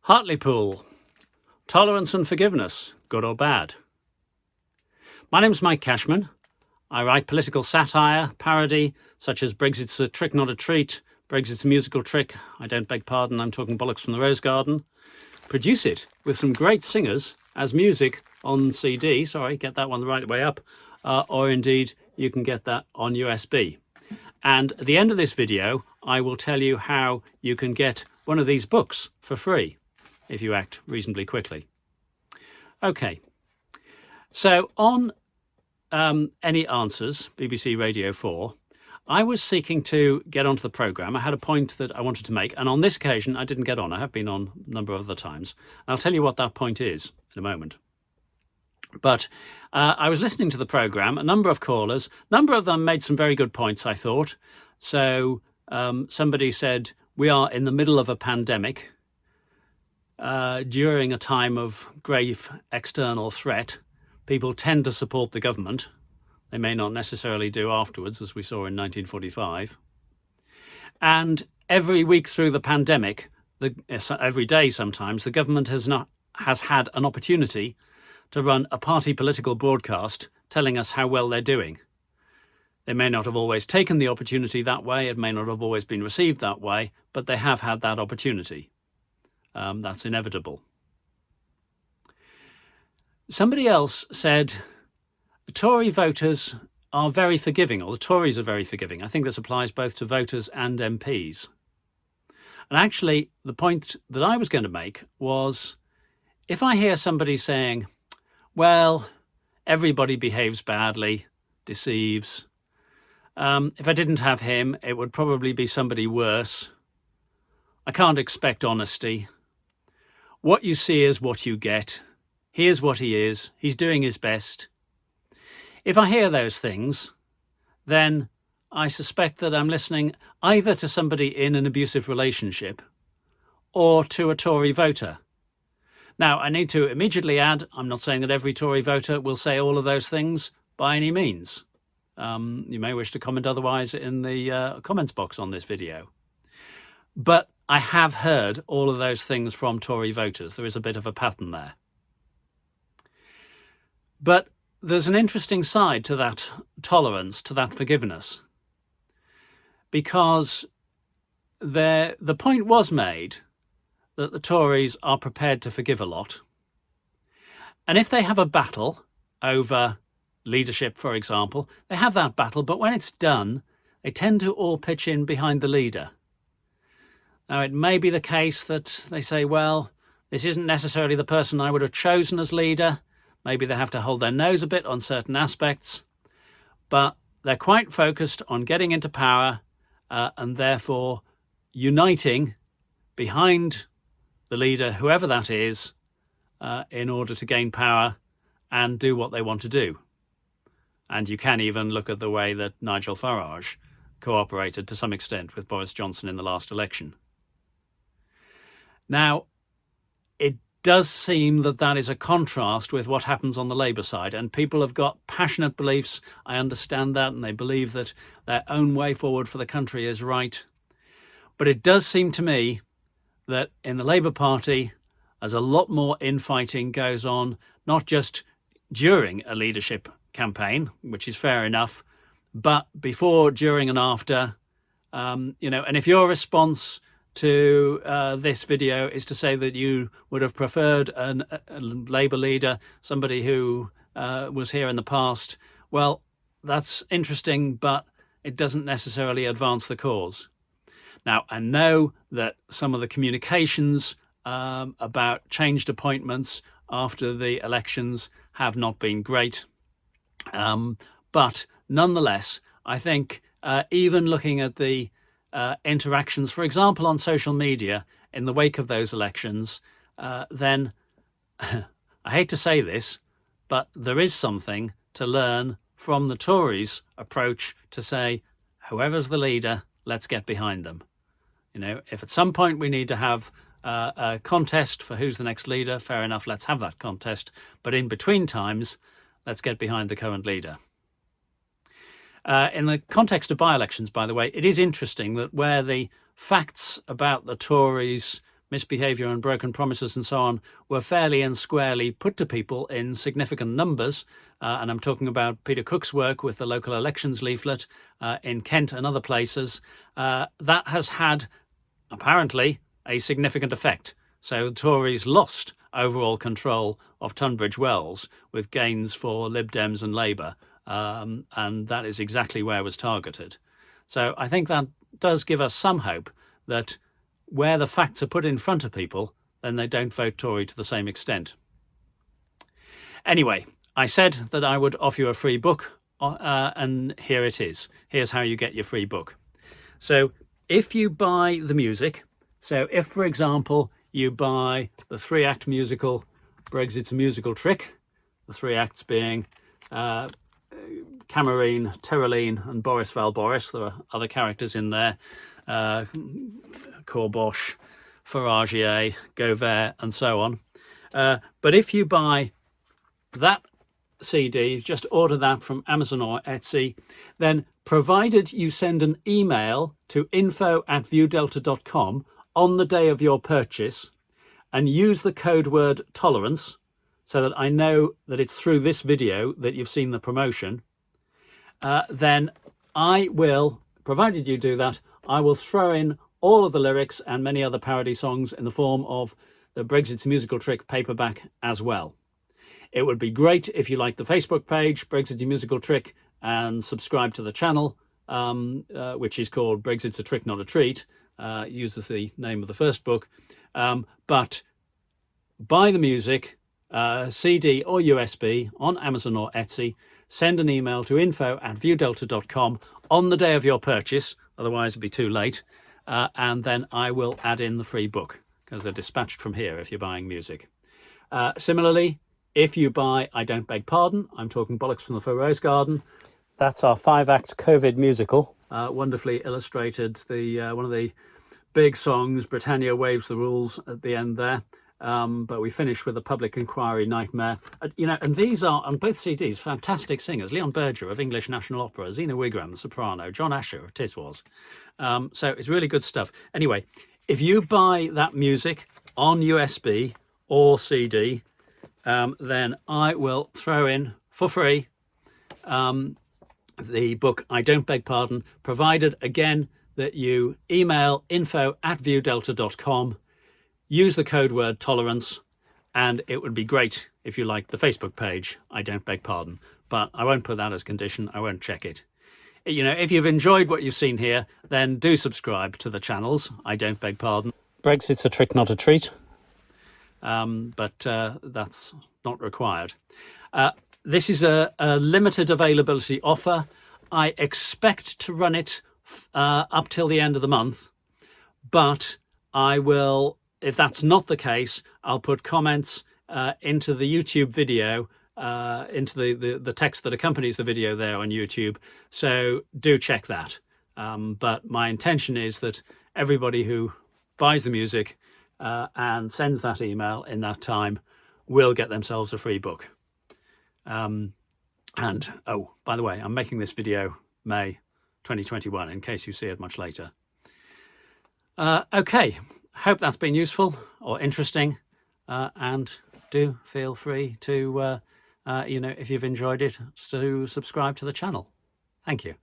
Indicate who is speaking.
Speaker 1: Hartlepool, tolerance and forgiveness, good or bad? My name's Mike Cashman. I write political satire, parody, such as BrexitsATrickNotATreat, BrexitsAMusicalTrick, I don't beg pardon, I'm talking bollocks from the Rose Garden. Produce it with some great singers as music on CD, sorry, get that one the right way up, or indeed you can get that on USB. And at the end of this video, I will tell you how you can get one of these books for free if you act reasonably quickly. Okay, so on Any Answers, BBC Radio 4, I was seeking to get onto the programme. I had a point that I wanted to make, and on this occasion I didn't get on. I have been on a number of other times. I'll tell you what that point is in a moment. But I was listening to the programme, a number of callers, a number of them made some very good points, I thought. So somebody said, we are in the middle of a pandemic during a time of grave external threat. People tend to support the government. They may not necessarily do afterwards, as we saw in 1945. And every week through the pandemic, every day sometimes, the government has had an opportunity to run a party political broadcast telling us how well they're doing. They may not have always taken the opportunity that way, it may not have always been received that way, but they have had that opportunity. That's inevitable. Somebody else said the Tory voters are very forgiving, or the Tories are very forgiving. I think this applies both to voters and MPs. And actually, the point that I was going to make was, if I hear somebody saying, well, everybody behaves badly, deceives. If I didn't have him, it would probably be somebody worse. I can't expect honesty. What you see is what you get. Here's what he is. He's doing his best. If I hear those things, then I suspect that I'm listening either to somebody in an abusive relationship or to a Tory voter. Now, I need to immediately add, I'm not saying that every Tory voter will say all of those things by any means. You may wish to comment otherwise in the comments box on this video. But I have heard all of those things from Tory voters. There is a bit of a pattern there. But there's an interesting side to that tolerance, to that forgiveness, because the point was made that the Tories are prepared to forgive a lot. And if they have a battle over leadership, for example, they have that battle, but when it's done, they tend to all pitch in behind the leader. Now, it may be the case that they say, well, this isn't necessarily the person I would have chosen as leader. Maybe they have to hold their nose a bit on certain aspects, but they're quite focused on getting into power and therefore uniting behind the leader, whoever that is, in order to gain power and do what they want to do. And you can even look at the way that Nigel Farage cooperated to some extent with Boris Johnson in the last election. Now, it does seem that that is a contrast with what happens on the Labour side, and people have got passionate beliefs. I understand that, and they believe that their own way forward for the country is right. But it does seem to me that in the Labour Party, as a lot more infighting goes on, not just during a leadership campaign, which is fair enough, but before, during and after, and if your response to this video is to say that you would have preferred a Labour leader, somebody who was here in the past, well, that's interesting, but it doesn't necessarily advance the cause. Now, I know that some of the communications about changed appointments after the elections have not been great. But nonetheless, I think even looking at the interactions, for example, on social media in the wake of those elections, then I hate to say this, but there is something to learn from the Tories' approach to say, whoever's the leader, let's get behind them. If at some point we need to have a contest for who's the next leader, fair enough, let's have that contest. But in between times, let's get behind the current leader. In the context of by-elections, by the way, it is interesting that where the facts about the Tories misbehaviour and broken promises and so on were fairly and squarely put to people in significant numbers, and I'm talking about Peter Cook's work with the local elections leaflet in Kent and other places, that has had apparently a significant effect. So the Tories lost overall control of Tunbridge Wells with gains for Lib Dems and Labour, and that is exactly where it was targeted. So I think that does give us some hope that where the facts are put in front of people, then they don't vote Tory to the same extent. Anyway, I said that I would offer you a free book, and here it is. Here's how you get your free book. So if you buy the music, so if, for example, you buy the 3-act musical Brexit's a Musical Trick, the 3 acts being Camerine, Tereline and Boris Valboris. There are other characters in there, Corbosh, Faragier, Gauvert and so on. But if you buy that CD, just order that from Amazon or Etsy, then provided you send an email to info@viewdelta.com on the day of your purchase and use the code word tolerance so that I know that it's through this video that you've seen the promotion, then I will, provided you do that, I will throw in all of the lyrics and many other parody songs in the form of the Brexit's Musical Trick paperback as well. It would be great if you like the Facebook page, Brexit's Musical Trick, and subscribe to the channel, which is called Brexit's a Trick, Not a Treat. Uses the name of the first book. But buy the music, CD or USB on Amazon or Etsy. Send an email to info@viewdelta.com on the day of your purchase, otherwise it'll be too late, and then I will add in the free book because they're dispatched from here if you're buying music. Similarly, if you buy I Don't Beg Pardon, I'm talking Bollocks from the Faux Rose Garden. That's our 5-act COVID musical, wonderfully illustrated. One of the big songs, Britannia Waves the Rules at the end there. But we finish with a public inquiry nightmare. And these are, on both CDs, fantastic singers. Leon Berger of English National Opera, Zena Wigram, the soprano, John Asher of Tiswas. So it's really good stuff. Anyway, if you buy that music on USB or CD, then I will throw in for free the book I Don't Beg Pardon, provided again that you email info@viewdelta.com, use the code word tolerance, and it would be great if you liked the Facebook page I Don't Beg Pardon, but I won't put that as condition. I won't check it. If you've enjoyed what you've seen here, then do subscribe to the channels I Don't Beg Pardon, Brexit's a Trick, Not a Treat, but that's not required. This is a limited availability offer. I expect to run it up till the end of the month, but I will, if that's not the case, I'll put comments into the YouTube video, into the text that accompanies the video there on YouTube. So do check that. But my intention is that everybody who buys the music and sends that email in that time will get themselves a free book. And, oh, by the way, I'm making this video May 2021 in case you see it much later. Okay, hope that's been useful or interesting, and do feel free to, if you've enjoyed it, to subscribe to the channel. Thank you.